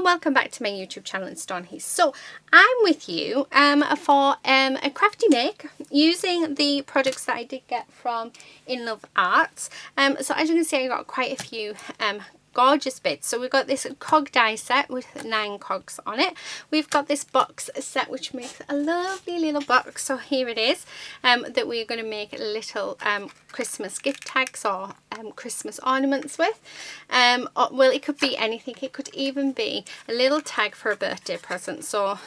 welcome back to my YouTube channel. It's Dawn here. So I'm with you for a crafty make using the products that I did get from In Love Arts. So as you can see, I got quite a few gorgeous bits. So we've got this cog die set with 9 cogs on it. We've got this box set which makes a lovely little box. So here it is, that we're going to make little Christmas gift tags or Christmas ornaments with. Well, it could be anything. It could even be a little tag for a birthday present. So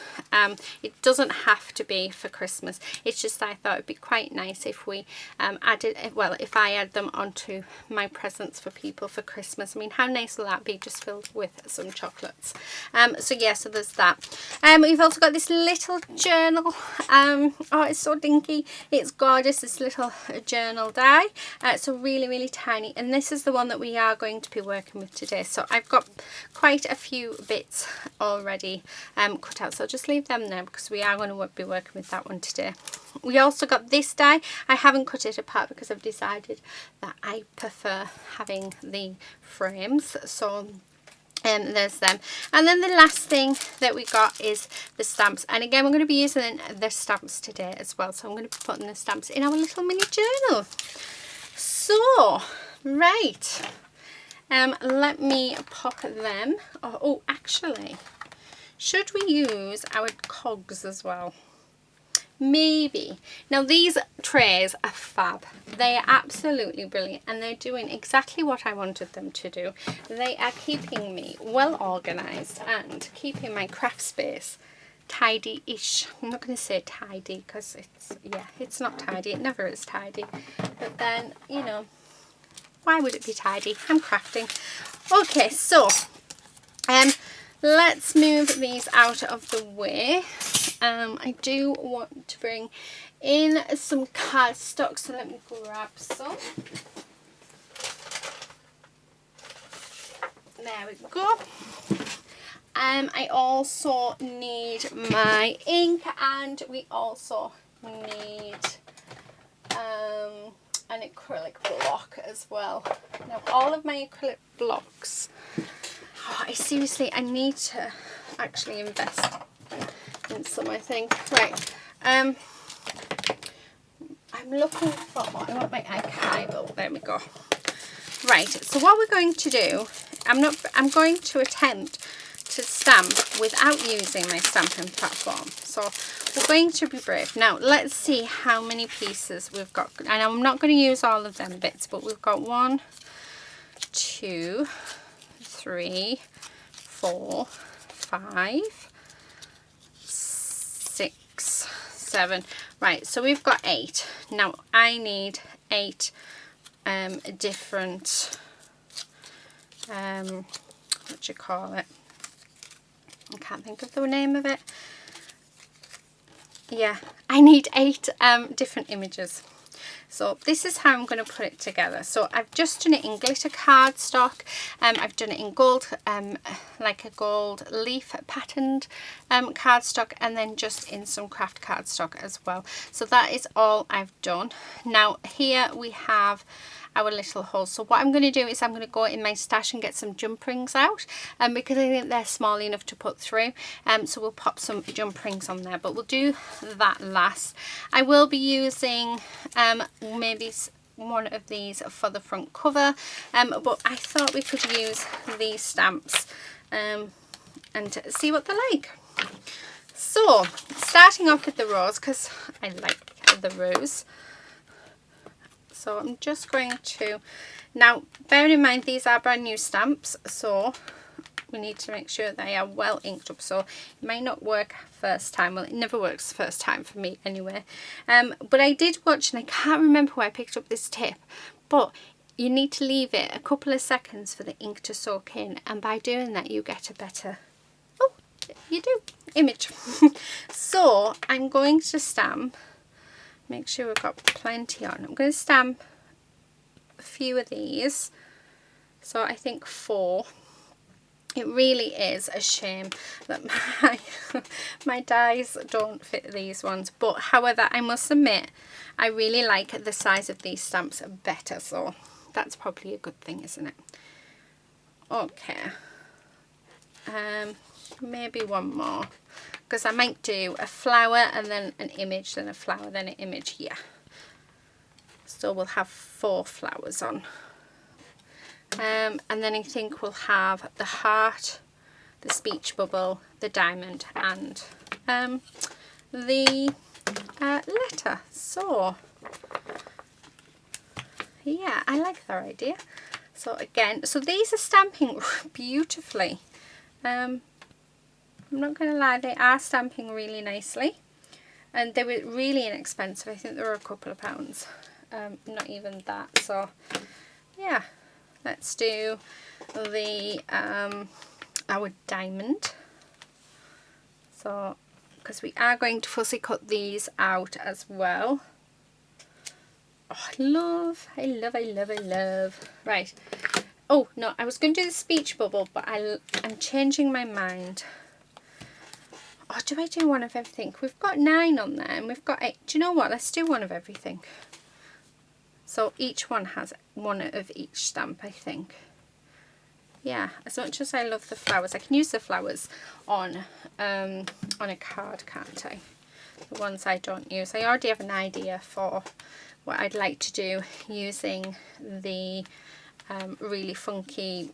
it doesn't have to be for Christmas. It's just I thought it'd be quite nice if we if I add them onto my presents for people for Christmas. I mean, how nice will that be, just filled with some chocolates? So yeah, so there's that. We've also got this little journal. Oh, it's so dinky. It's gorgeous. This little journal die. So really tiny, and this is the one that we are going to be working with today. So I've got quite a few bits already cut out, so I'll just leave them there because we are going to be working with that one today. We also got this die. I haven't cut it apart because I've decided that I prefer having the frames. So there's them. And then the last thing that we got is the stamps, and again we're going to be using the stamps today as well. So I'm going to be putting the stamps in our little mini journal. So right, let me pop them. Oh, actually, should we use our cogs as well? Maybe. Now these trays are fab. They are absolutely brilliant, and they're doing exactly what I wanted them to do. They are keeping me well organised and keeping my craft space tidy-ish. I'm not going to say tidy because it's not tidy. It never is tidy. But then, you know, why would it be tidy? I'm crafting. Okay, so let's move these out of the way. I do want to bring in some cardstock, so let me grab some. There we go. I also need my ink, and we also need an acrylic block as well. Now all of my acrylic blocks, I need to actually invest in some, I think. Right, I'm looking for, I want my archival, there we go. Right, so what we're going to do, I'm going to attempt to stamp without using my stamping platform. So we're going to be brave. Now let's see how many pieces we've got. And I'm not going to use all of them bits, but we've got 1, 2, 3, 4, 5, 6, 7. Right, so we've got 8. Now I need 8 different what do you call it? I can't think of the name of it. Yeah, I need 8 different images. So this is how I'm going to put it together. So I've just done it in glitter cardstock. I've done it in gold, like a gold leaf patterned cardstock, and then just in some craft cardstock as well. So that is all I've done. Now here we have our little holes. So what I'm going to do is I'm going to go in my stash and get some jump rings out, because I think they're small enough to put through. So we'll pop some jump rings on there, but we'll do that last. I will be using maybe one of these for the front cover, but I thought we could use these stamps and see what they're like. So starting off with the rose, because I like the rose. So I'm just going to, now bearing in mind these are brand new stamps, so we need to make sure they are well inked up. So it might not work first time. Well, it never works first time for me anyway. But I did watch, and I can't remember where I picked up this tip, but you need to leave it a couple of seconds for the ink to soak in, and by doing that you get a better, oh you do, image. So I'm going to stamp, make sure we've got plenty on. I'm going to stamp a few of these, so I think 4. It really is a shame that my dies don't fit these ones, but however I must admit I really like the size of these stamps better, so that's probably a good thing, isn't it? Okay, maybe one more, because I might do a flower and then an image, then a flower, then an image here. So we'll have 4 flowers on. And then I think we'll have the heart, the speech bubble, the diamond, and the letter. So yeah, I like that idea. So again, so these are stamping beautifully. I'm not going to lie, they are stamping really nicely, and they were really inexpensive. I think they were a couple of pounds, not even that. So yeah, let's do the our diamond. So because we are going to fussy cut these out as well. Oh, I love. Right. Oh no, I was going to do the speech bubble, but I'm changing my mind. Oh, do I do one of everything? We've got 9 on there and we've got 8. Do you know what? Let's do one of everything. So each one has one of each stamp, I think. Yeah, as much as I love the flowers, I can use the flowers on a card, can't I? The ones I don't use. I already have an idea for what I'd like to do using the really funky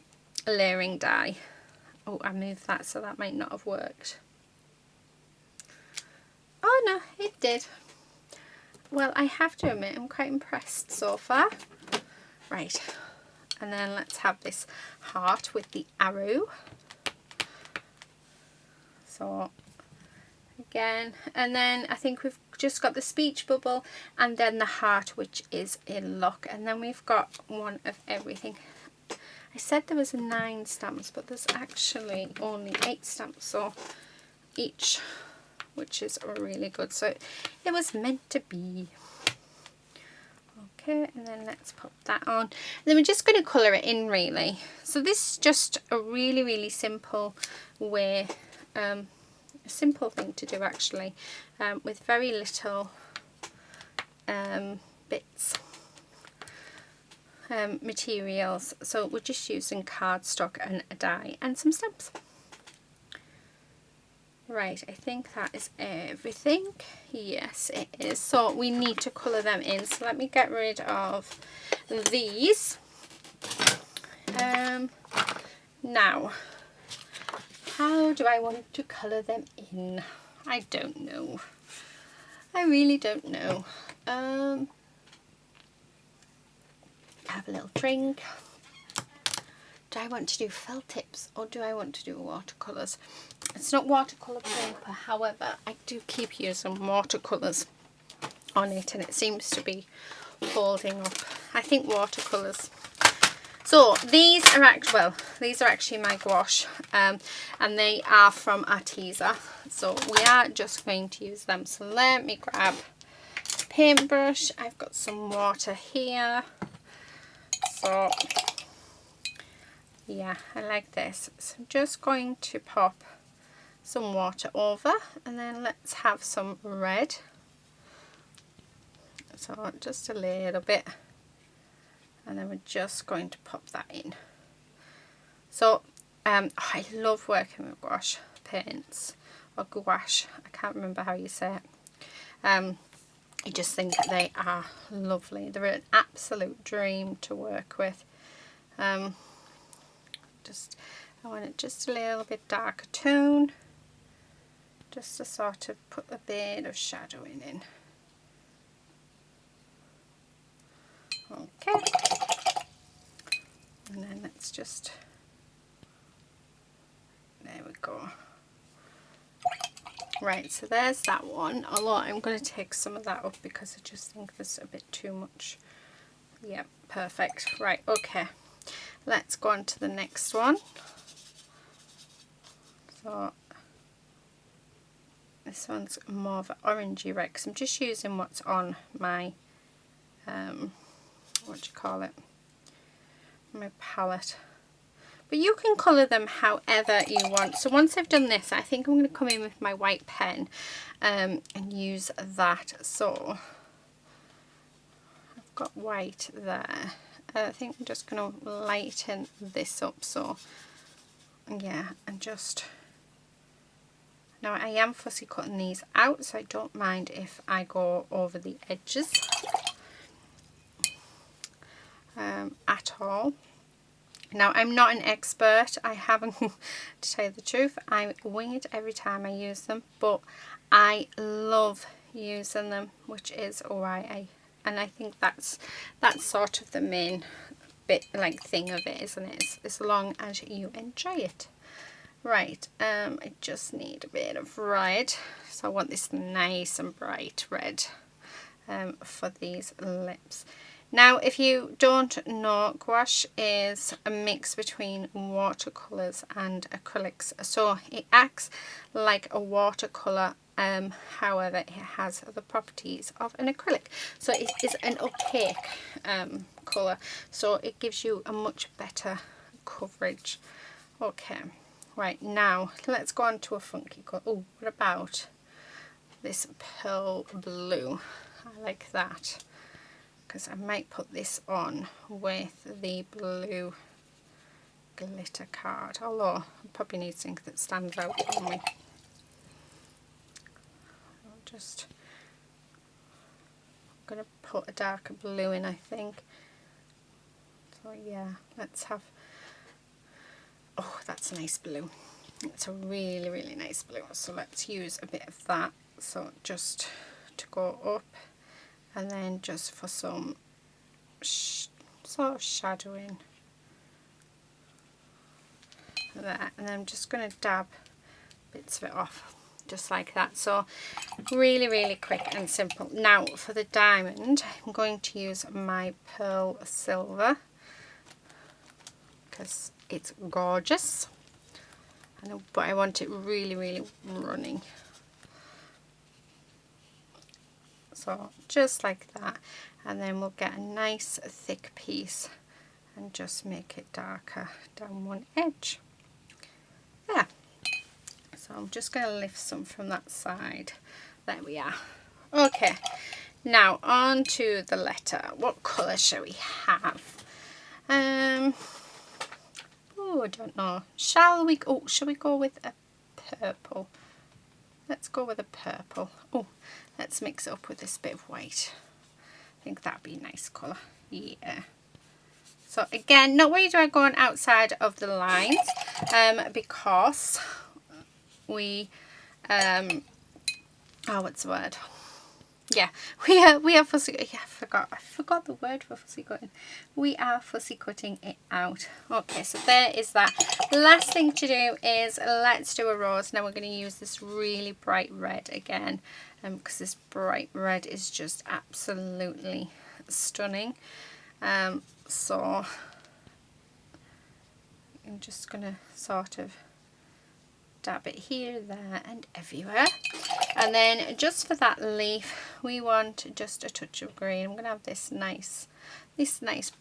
layering die. Oh, I moved that, so that might not have worked. Oh no, it did. Well, I have to admit, I'm quite impressed so far. Right, and then let's have this heart with the arrow. So again, and then I think we've just got the speech bubble and then the heart, which is a lock, and then we've got one of everything. I said there was 9 stamps, but there's actually only 8 stamps, so each, which is really good. So it was meant to be. Okay, and then let's pop that on. And then we're just going to colour it in, really. So this is just a really simple way, a simple thing to do actually, with very little bits, materials. So we're just using cardstock and a die and some stamps. Right, I think that is everything. Yes, it is. So we need to colour them in. So let me get rid of these. Now, how do I want to colour them in? I don't know. I really don't know. Have a little drink. Do I want to do felt tips or do I want to do watercolours? It's not watercolour paper, however, I do keep using watercolours on it and it seems to be holding up. I think watercolours. So these are actually my gouache, and they are from Arteza. So we are just going to use them. So let me grab a paintbrush. I've got some water here. So yeah, I like this. So I'm just going to pop some water over, and then let's have some red. So just a little bit, and then we're just going to pop that in. So I love working with gouache paints, or gouache, I can't remember how you say it. I just think they are lovely. They're an absolute dream to work with. I want it just a little bit darker tone, just to sort of put a bit of shadowing in. Okay, and then let's just, there we go. Right, so there's that one, although I'm going to take some of that up because I just think there's a bit too much. Yeah, perfect. Right, okay, let's go on to the next one. So this one's more of an orangey red because I'm just using what's on my, what do you call it, my palette. But you can colour them however you want. So once I've done this, I think I'm going to come in with my white pen and use that. So I've got white there. I think I'm just going to lighten this up. So yeah, and just, now I am fussy cutting these out, so I don't mind if I go over the edges at all. Now, I'm not an expert. I haven't, to tell you the truth, I wing it every time I use them, but I love using them, which is why and I think that's sort of the main bit, like, thing of it, isn't it? As long as you enjoy it. Right, I just need a bit of red, so I want this nice and bright red for these lips. Now, if you don't know, gouache is a mix between watercolours and acrylics, so it acts like a watercolour, however it has the properties of an acrylic, so it is an opaque colour, so it gives you a much better coverage. Okay, right, now let's go on to a funky colour. Oh, what about this pearl blue? I like that, because I might put this on with the blue glitter card, although I probably need something that stands out on me. I'm going to put a darker blue in, I think. So yeah, let's have, oh, that's a nice blue. It's a really, really nice blue, so let's use a bit of that, so just to go up, and then just for some sort of shadowing there, and then I'm just going to dab bits of it off just like that. So really, really quick and simple. Now for the diamond, I'm going to use my pearl silver because it's gorgeous, but I want it really, really running. So just like that, and then we'll get a nice thick piece and just make it darker down one edge. Yeah, so I'm just going to lift some from that side. There we are. Okay, now on to the letter. What colour shall we have? Oh, I don't know. Shall we go with a purple? Let's go with a purple. Oh, let's mix it up with this bit of white. I think that'd be a nice colour. Yeah. So again, not really do I go on outside of the lines, because we, oh, what's the word? Yeah, we are fussy. Yeah, I forgot the word for fussy cutting. We are fussy cutting it out. Okay, so there is that. Last thing to do is let's do a rose. Now we're going to use this really bright red again, because this bright red is just absolutely stunning. So I'm just going to sort of dab it here, there and everywhere. And then just for that leaf, we want just a touch of green. I'm going to have this nice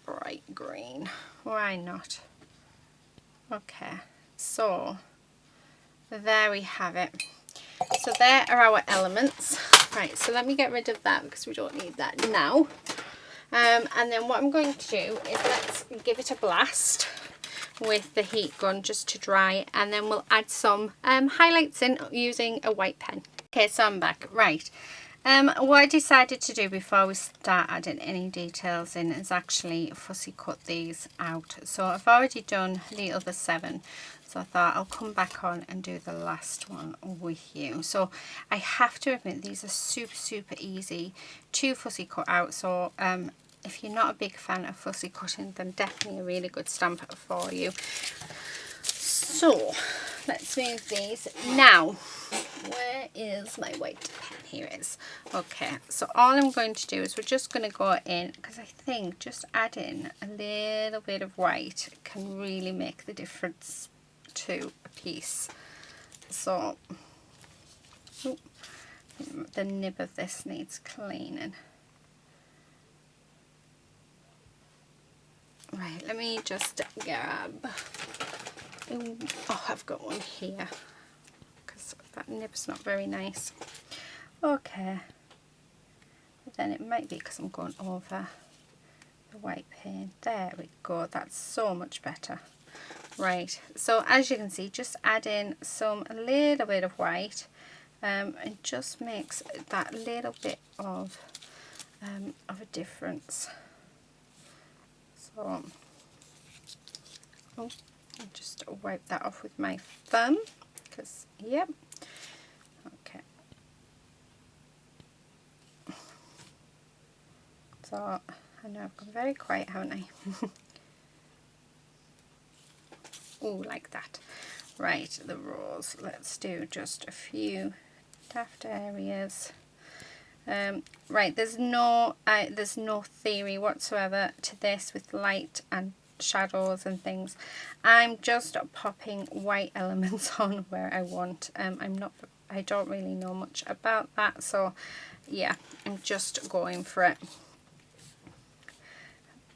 bright green. Why not? Okay, so there we have it. So there are our elements. Right, so let me get rid of that because we don't need that now. And then what I'm going to do is let's give it a blast with the heat gun just to dry, and then we'll add some highlights in using a white pen. Okay, so I'm back. Right, what I decided to do before we start adding any details in is actually fussy cut these out. So I've already done the other 7, so I thought I'll come back on and do the last one with you. So I have to admit, these are super easy to fussy cut out. So if you're not a big fan of fussy cutting, then definitely a really good stamp for you. So let's move these. Now, where is my white pen? Here it is. Okay, so all I'm going to do is we're just going to go in, because I think just adding a little bit of white can really make the difference to a piece. So the nib of this needs cleaning. Right, let me just grab, oh, I've got one here because that nib's not very nice. Okay, but then it might be because I'm going over the white paint. There we go, that's so much better. Right, so as you can see, just add in a little bit of white. It just makes that little bit of a difference. So, oh, I'll just wipe that off with my thumb, because, yep, okay. So, I know I've gone very quiet, haven't I? Oh, like that. Right, the rose. Let's do just a few daft areas. Right, there's no theory whatsoever to this with light and shadows and things. I'm just popping white elements on where I want. I don't really know much about that, so yeah, I'm just going for it.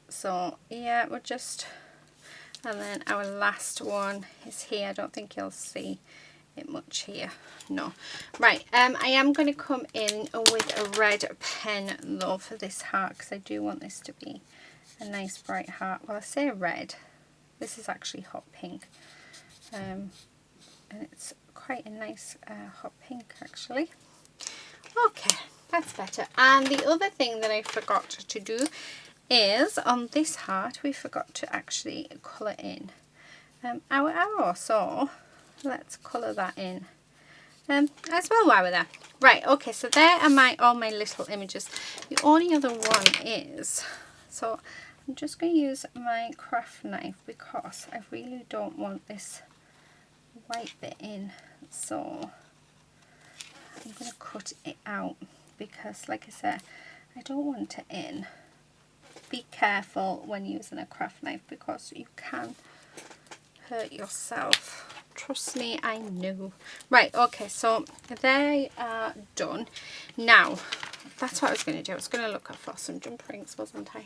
So yeah, we're just, and then our last one is here. I don't think you'll see it much here, no. Right, I am going to come in with a red pen though for this heart, because I do want this to be a nice bright heart. Well, I say red, this is actually hot pink, and it's quite a nice hot pink actually. Okay, that's better. And the other thing that I forgot to do is on this heart we forgot to actually colour in our arrow, so let's colour that in as well while we're there. Right, okay, so there are all my little images. The only other one is, so I'm just going to use my craft knife because I really don't want this white bit in, so I'm going to cut it out because, like I said, I don't want it in. Be careful when using a craft knife because you can hurt yourself. Trust me, I know. Right, okay, so they are done. Now, that's what I was going to do. I was going to look for some jump rings, wasn't I?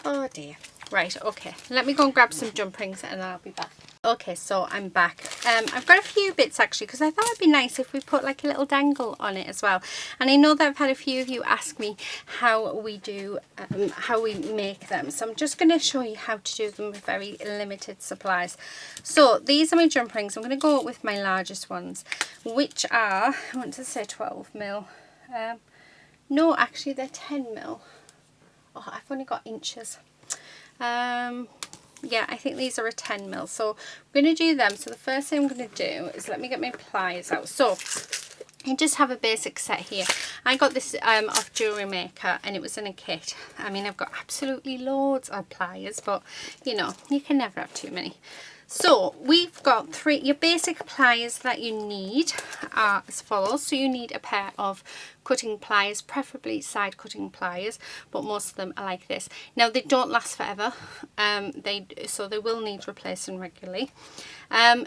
Oh dear. Right, okay. Let me go and grab some jump rings and I'll be back. Okay, so I'm back. I've got a few bits actually because I thought it'd be nice if we put like a little dangle on it as well. And I know that I've had a few of you ask me how we do, how we make them. So I'm just going to show you how to do them with very limited supplies. So these are my jump rings. I'm going to go with my largest ones, which are, I want to say 12 mil. No, actually they're 10 mil. Oh, I've only got inches. Yeah, I think these are a 10 mil. So I'm going to do them. So the first thing I'm going to do is let me get my pliers out. So I just have a basic set here. I got this off Jewellery Maker and it was in a kit. I mean, I've got absolutely loads of pliers, but you know, you can never have too many. So we've got your basic pliers that you need are as follows. So you need a pair of cutting pliers, preferably side cutting pliers, but most of them are like this. Now they don't last forever, so they will need replacing regularly.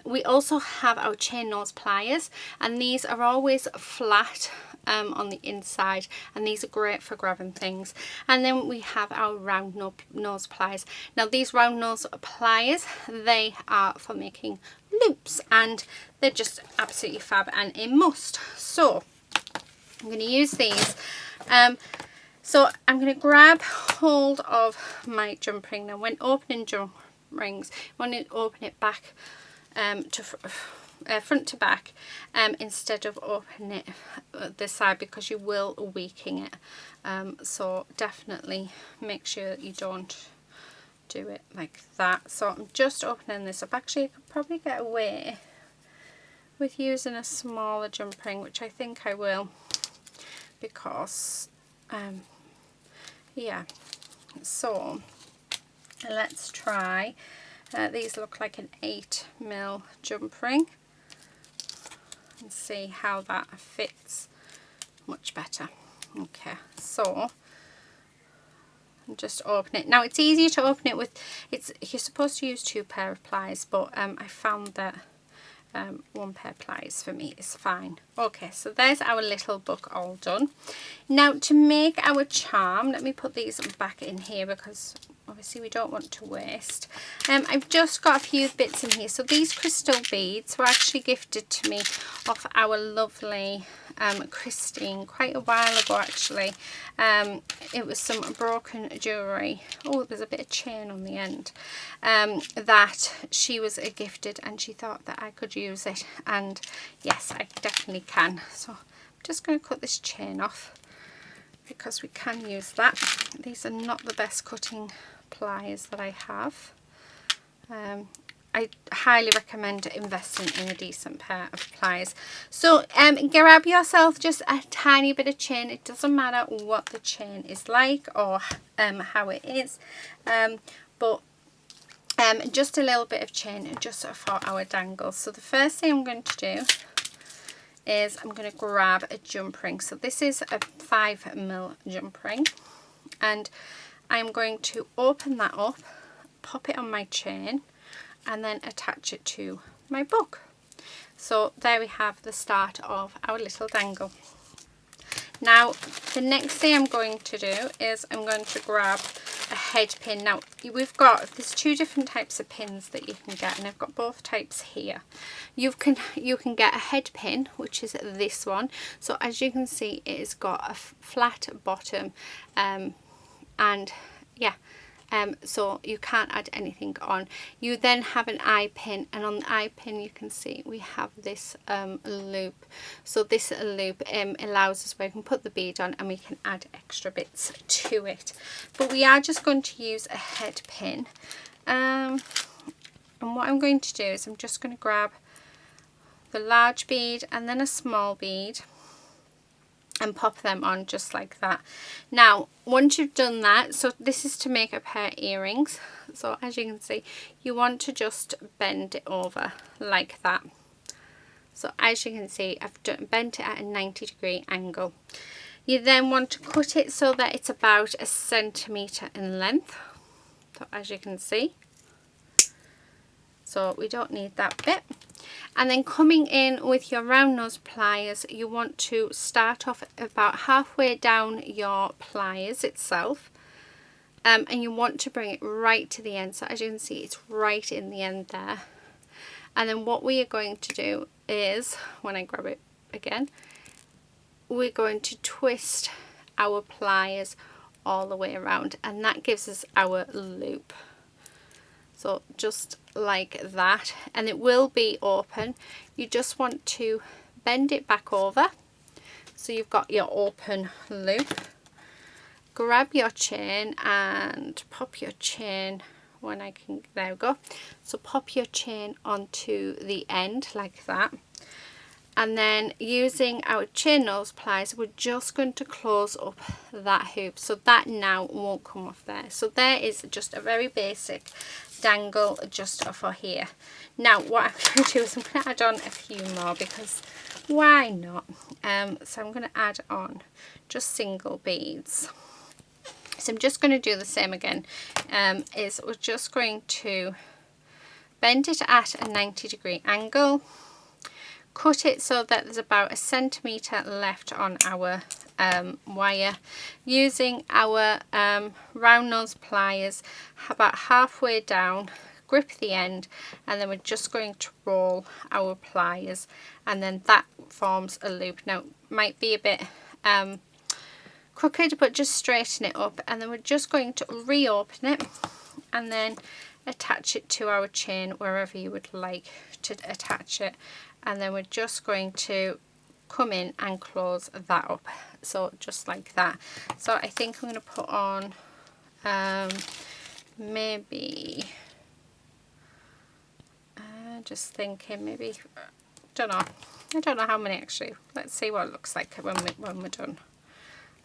We also have our chain nose pliers, and these are always flat on the inside, and these are great for grabbing things. And then we have our round nose pliers. Now these round nose pliers, they are for making loops and they're just absolutely fab and a must. So I'm going to use these. So I'm going to grab hold of my jump ring. Now when opening jump rings, you want to open it back front to back instead of opening it this side, because you will weaken it. So definitely make sure that you don't do it like that. So I'm just opening this up. Actually, I could probably get away with using a smaller jump ring, which I think I will, because yeah. So let's try. These look like an 8 mil jump ring, and see how that fits much better. Okay, so just open it. Now it's easier to open it with, you're supposed to use 2 pair of pliers, but I found that 1 pair of pliers for me is fine. Okay, so there's our little book all done. Now to make our charm, let me put these back in here because obviously we don't want to waste. I've just got a few bits in here. So these crystal beads were actually gifted to me off our lovely Christine quite a while ago actually. It was some broken jewellery. Oh, there's a bit of chain on the end that she was gifted, and she thought that I could use it, and yes, I definitely can. So I'm just going to cut this chain off because we can use that. These are not the best cutting pliers that I have. I highly recommend investing in a decent pair of pliers. So grab yourself just a tiny bit of chain. It doesn't matter what the chain is like or how it is, but just a little bit of chain just for our dangles. So the first thing I'm going to do is I'm going to grab a jump ring. So this is a 5mm jump ring, and I'm going to open that up, pop it on my chain, and then attach it to my book. So there we have the start of our little dangle. Now the next thing I'm going to do is I'm going to grab a head pin. Now there's two different types of pins that you can get, and I've got both types here. You can get a head pin, which is this one. So as you can see, it has got a flat bottom, and yeah, so you can't add anything on. You then have an eye pin, and on the eye pin you can see we have this loop. So this loop allows us where we can put the bead on and we can add extra bits to it. But we are just going to use a head pin, and what I'm going to do is I'm just going to grab the large bead and then a small bead and pop them on just like that. Now once you've done that, so this is to make a pair of earrings, so as you can see you want to just bend it over like that. So as you can see, I've bent it at a 90-degree angle. You then want to cut it so that it's about 1 centimetre in length, so as you can see, so we don't need that bit. And then coming in with your round nose pliers, you want to start off about halfway down your pliers itself, and you want to bring it right to the end. So as you can see, it's right in the end there. And then what we are going to do is, when I grab it again, we're going to twist our pliers all the way around, and that gives us our loop. So just like that, and it will be open. You just want to bend it back over so you've got your open loop. Grab your chain and pop your chain when I can, there we go. So pop your chain onto the end like that, and then using our chain nose pliers we're just going to close up that hoop so that now won't come off there. So there is just a very basic dangle just for here. Now what I'm going to do is I'm going to add on a few more, because why not? So I'm going to add on just single beads. So I'm just going to do the same again, is we're just going to bend it at a 90-degree angle, cut it so that there's about 1 centimetre left on our wire, using our round nose pliers about halfway down, grip the end, and then we're just going to roll our pliers, and then that forms a loop. Now it might be a bit crooked, but just straighten it up, and then we're just going to reopen it and then attach it to our chain wherever you would like to attach it, and then we're just going to come in and close that up, so just like that. So I think I'm going to put on maybe just thinking maybe, I don't know how many actually. Let's see what it looks like when we're done.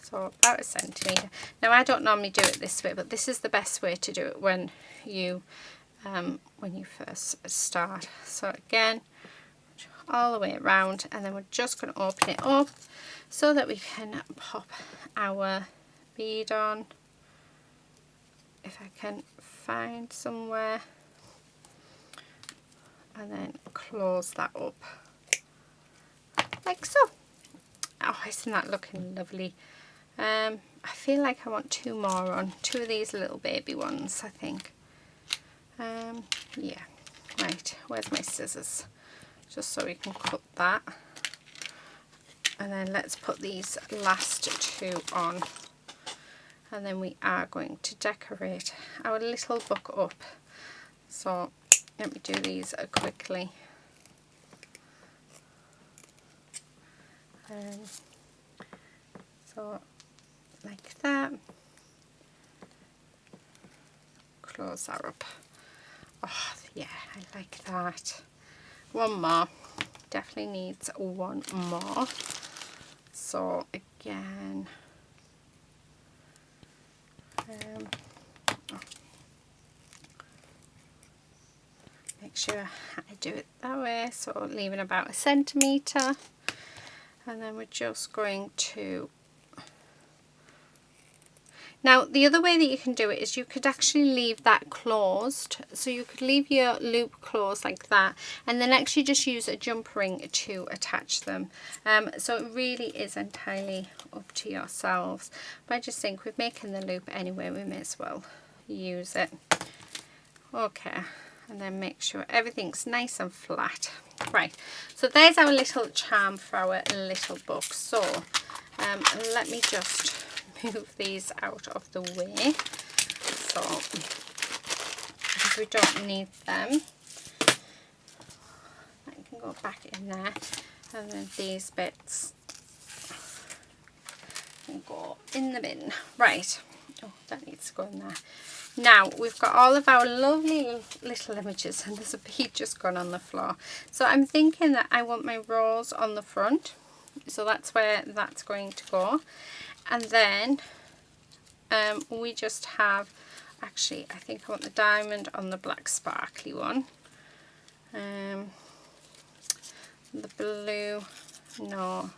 So about 1 centimetre. Now I don't normally do it this way, but this is the best way to do it when you first start. So again, all the way around, and then we're just going to open it up so that we can pop our bead on. If I can find somewhere, and then close that up like so. Oh, isn't that looking lovely? I feel like I want 2 more on, 2 of these little baby ones, I think. Yeah, right, where's my scissors? Just so we can cut that. And then let's put these last 2 on. And then we are going to decorate our little book up. So let me do these quickly. So like that. Close that up. Oh yeah, I like that. One more. Definitely needs 1 more. So again, make sure I do it that way, so leaving about 1 centimetre, and then we're just going to, now the other way that you can do it is you could actually leave that closed, so you could leave your loop closed like that, and then actually just use a jump ring to attach them. So it really is entirely up to yourselves, but I just think with making the loop anyway, we may as well use it. Okay, and then make sure everything's nice and flat. Right, so there's our little charm for our little book. So let me just move these out of the way, so because we don't need them. I can go back in there, and then these bits can go in the bin. Right, oh, that needs to go in there. Now we've got all of our lovely little images, and there's a bead just gone on the floor. So I'm thinking that I want my rose on the front, so that's where that's going to go. And then we just have, actually I think I want the diamond on the black sparkly one. The blue, no,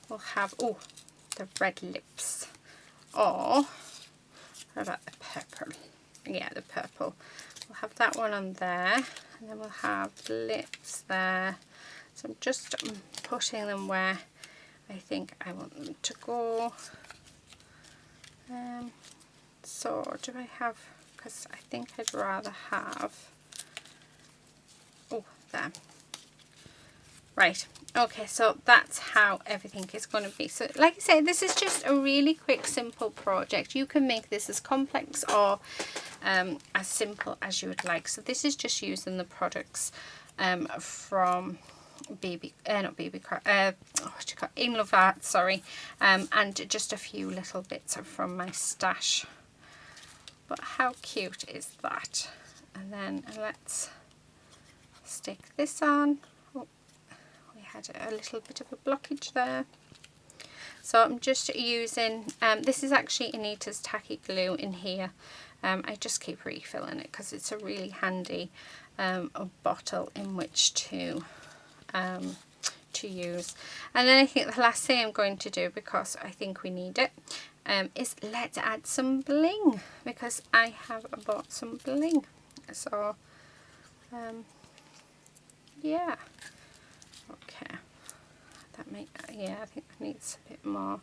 we'll have, oh, the red lips, or how about the purple? Yeah, the purple. We'll have that one on there, and then we'll have lips there. So I'm just putting them where I think I want them to go. So do I have, because I think I'd rather have, oh, there. Right, okay, so that's how everything is going to be. So like I say, this is just a really quick, simple project. You can make this as complex or as simple as you would like. So this is just using the products from In Love Art, sorry, and just a few little bits from my stash. But how cute is that? And then let's stick this on. Had a little bit of a blockage there, so I'm just using this is actually Anita's tacky glue in here. I just keep refilling it because it's a really handy bottle in which to use. And then I think the last thing I'm going to do, because I think we need it, is let's add some bling, because I have bought some bling. So yeah. Okay, yeah, I think that needs a bit more.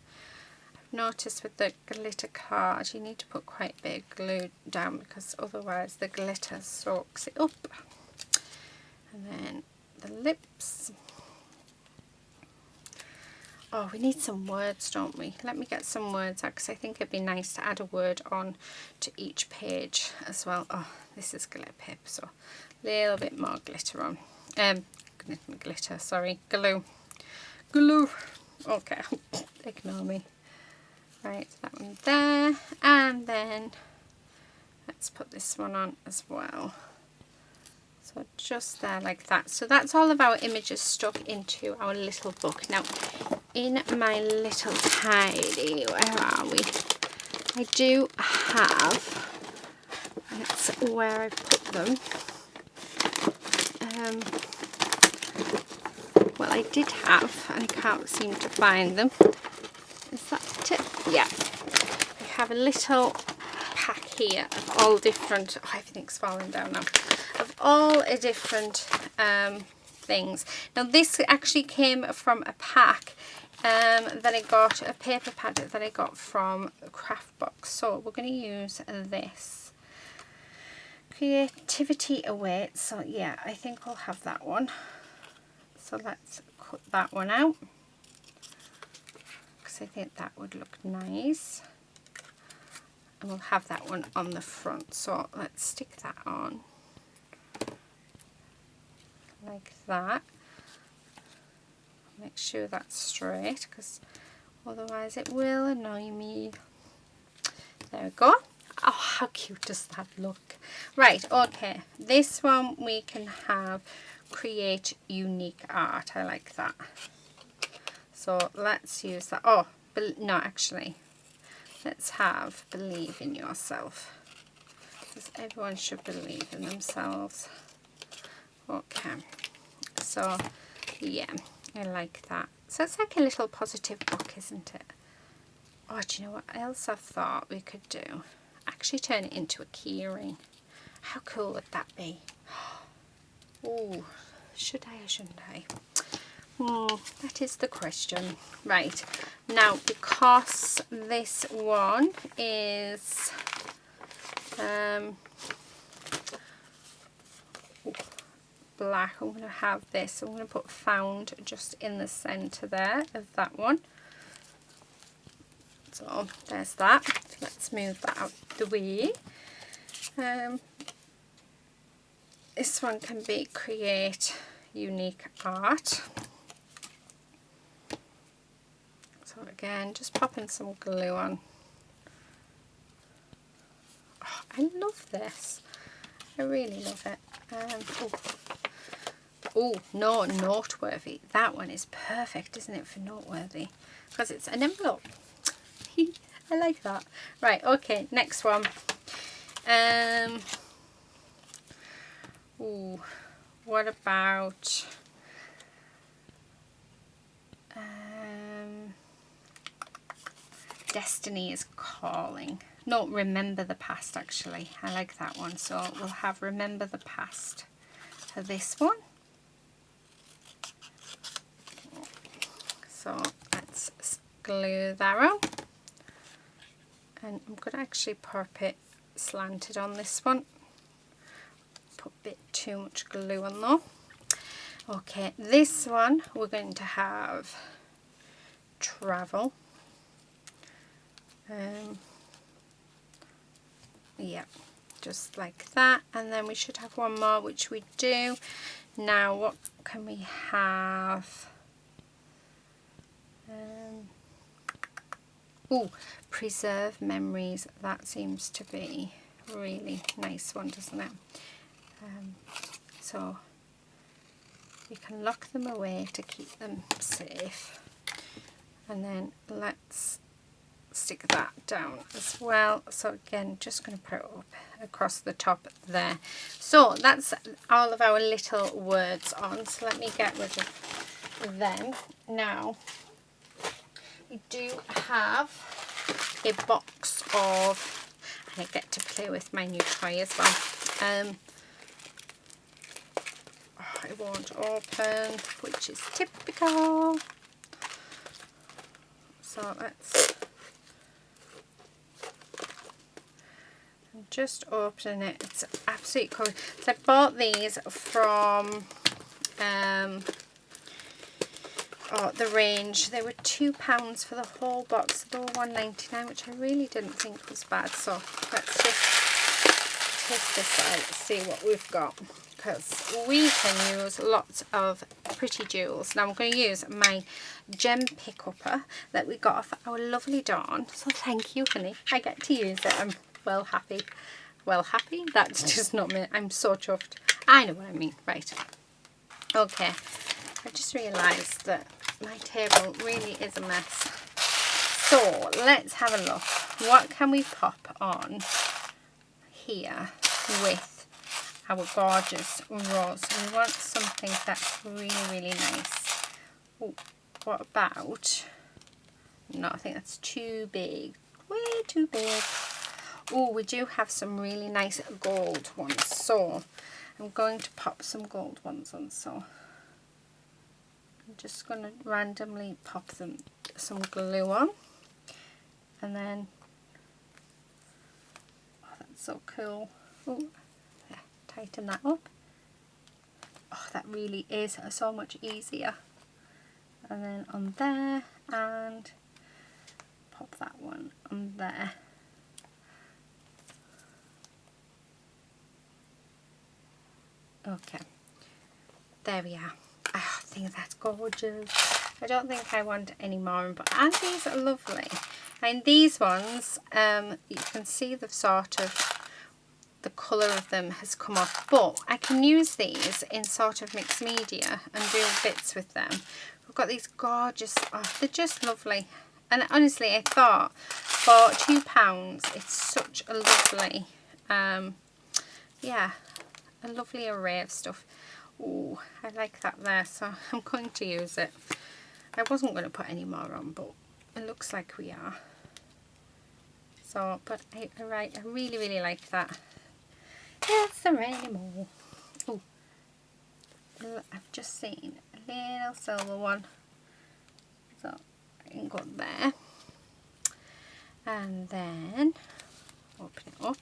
I've noticed with the glitter card, you need to put quite a bit of glue down, because otherwise the glitter soaks it up. And then the lips. Oh, we need some words, don't we? Let me get some words out, because I think it'd be nice to add a word on to each page as well. Oh, this is glitter pip, so a little bit more glitter on. Glitter, sorry, glue. Okay, ignore me. Right, that one there, and then let's put this one on as well. So just there like that. So that's all of our images stuck into our little book. Now in my little tidy, where are we? I do have, that's where I put them. Well, I did have, and I can't seem to find them. Is that it? Yeah. I have a little pack here of all different, oh, everything's falling down now, of all different things. Now this actually came from a pack Then I got a paper pad that I got from Craft Box. So we're going to use this. Creativity awaits. So yeah, I think we'll have that one. So let's cut that one out, because I think that would look nice. And we'll have that one on the front. So let's stick that on like that. Make sure that's straight, because otherwise it will annoy me. There we go. Oh, how cute does that look? Right, okay. This one we can have create unique art. I like that. So let's use that. Oh, no, actually. Let's have believe in yourself, because everyone should believe in themselves. Okay. So, yeah, I like that. So it's like a little positive book, isn't it? Oh, do you know what else I thought we could do? Actually turn it into a keyring. How cool would that be? Oh, should I or shouldn't I? That is the question. Right, now because this one is black, I'm going to have this. I'm going to put found just in the centre there of that one. So there's that. Let's move that out the way. This one can be create unique art. So again, just popping some glue on. Oh, I love this. I really love it. Oh, no, noteworthy. That one is perfect, isn't it, for noteworthy? Because it's an envelope. I like that. Right, okay, next one. Ooh, what about Destiny is Calling? No, Remember the Past, actually. I like that one. So we'll have Remember the Past for this one. So let's glue that on. And I'm going to actually pop it slanted on this one. Put a bit too much glue on though. Okay, this one we're going to have travel. Yeah, just like that. And then we should have one more, which we do. Now what can we have? Oh, preserve memories. That seems to be a really nice one, doesn't it? So you can lock them away to keep them safe. And then let's stick that down as well. So again, just going to put it up across the top there. So that's all of our little words on. So let me get rid of them. Now, we do have a box of, and I get to play with my new toy as well. It won't open, which is typical. So let's just open it. It's absolutely cool. So I bought these from the range. They were £2 for the whole box. They were £1.99, which I really didn't think was bad. So let's just take this out, see what we've got, because we can use lots of pretty jewels. Now I'm going to use my gem pick-upper that we got off our lovely Dawn. So thank you, honey. I get to use it. I'm well happy. Well happy? That's just not me. I'm so chuffed. I know what I mean. Right. Okay. I just realised that my table really is a mess. So let's have a look. What can we pop on here with our gorgeous rose? We want something that's really, really nice. Oh, what about... No, I think that's too big. Way too big. Oh, we do have some really nice gold ones. So I'm going to pop some gold ones on. So I'm just going to randomly pop some glue on, and then, oh, that's so cool. Oh, yeah, tighten that up. Oh, that really is so much easier. And then on there, and pop that one on there. Okay, there we are. Oh, I think that's gorgeous. I don't think I want any more, but aren't these lovely? And these ones, you can see the sort of, the colour of them has come off, but I can use these in sort of mixed media and do bits with them. We've got these gorgeous, oh, they're just lovely. And honestly, I thought for £2, it's such a lovely, yeah, a lovely array of stuff. Oh, I like that there, so I'm going to use it. I wasn't going to put any more on, but it looks like we are. So, but I really, really like that. Is there any more? Oh, I've just seen a little silver one, so I can go there. And then open it up.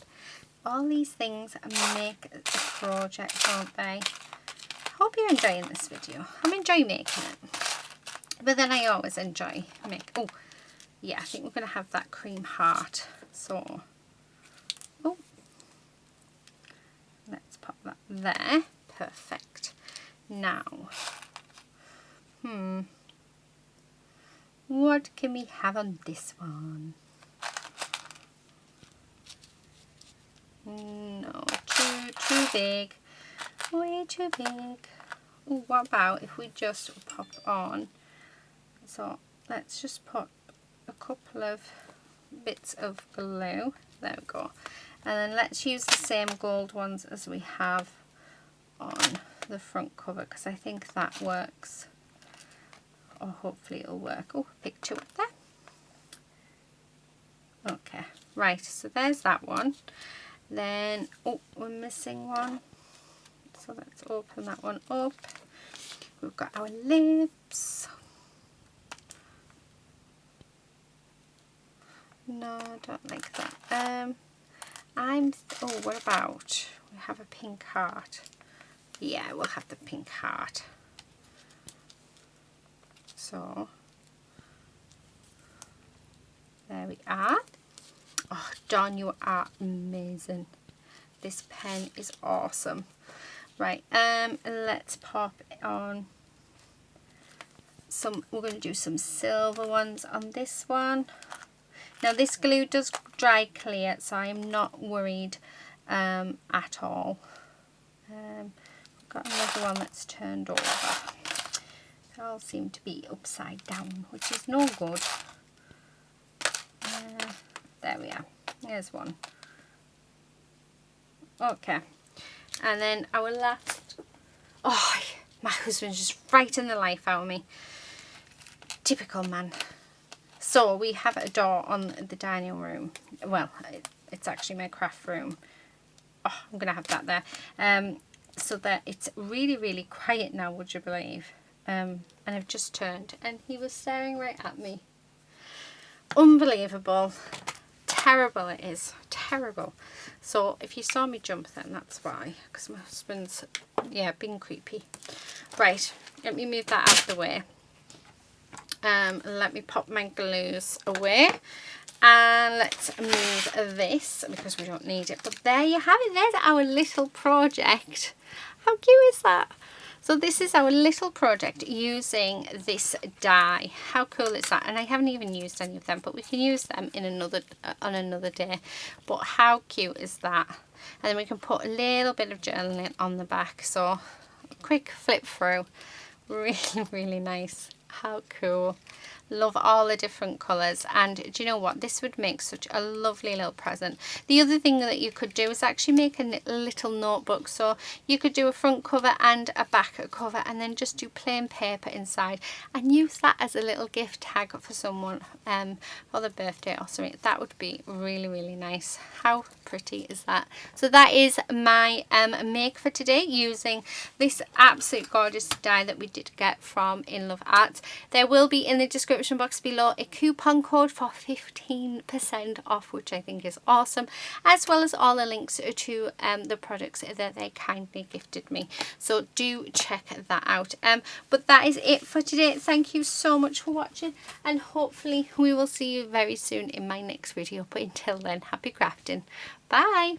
All these things make a project, don't they? Hope you're enjoying this video. I'm enjoying making it, but then I always enjoy making. Oh, yeah, I think we're going to have that cream heart. So, oh, let's pop that there. Perfect. Now, what can we have on this one? No, too big. Way too big. Ooh, what about if we just pop on? So let's just put a couple of bits of glue. There we go. And then let's use the same gold ones as we have on the front cover, because I think that works. Or hopefully it'll work. Oh, picture up there. Okay, right, so there's that one. Then, oh, we're missing one. So let's open that one up. We've got our lips. No, I don't like that. Oh, what about, we have a pink heart. Yeah, we'll have the pink heart. So, there we are. Oh, Dawn, you are amazing. This pen is awesome. Right, let's pop on some, we're going to do some silver ones on this one. Now this glue does dry clear, so I'm not worried at all. We've got another one that's turned over. They all seem to be upside down, which is no good. There we are. There's one. Okay. And then our last... Oh, my husband's just frightened the life out of me. Typical man. So we have a door on the dining room. Well, it's actually my craft room. Oh, I'm going to have that there. So that it's really, really quiet now, would you believe? And I've just turned and he was staring right at me. Unbelievable. Terrible it is. Terrible. So if you saw me jump then, that's why. Because my husband's, yeah, being creepy. Right, let me move that out of the way. Let me pop my glues away. And let's move this because we don't need it. But there you have it. There's our little project. How cute is that? So this is our little project using this die. How cool is that? And I haven't even used any of them, but we can use them in on another day. But how cute is that? And then we can put a little bit of journaling on the back. So a quick flip through. Really, really nice. How cool. Love all the different colours, and do you know what, this would make such a lovely little present. The other thing that you could do is actually make a little notebook, so you could do a front cover and a back cover and then just do plain paper inside and use that as a little gift tag for someone for their birthday or something. That would be really, really nice. How pretty is that? So that is my make for today using this absolute gorgeous die that we did get from In Love Arts. There will be in the description box below a coupon code for 15% off, which I think is awesome, as well as all the links to the products that they kindly gifted me. So do check that out. But that is it for today. Thank you so much for watching, and hopefully we will see you very soon in my next video. But until then, happy crafting. Bye.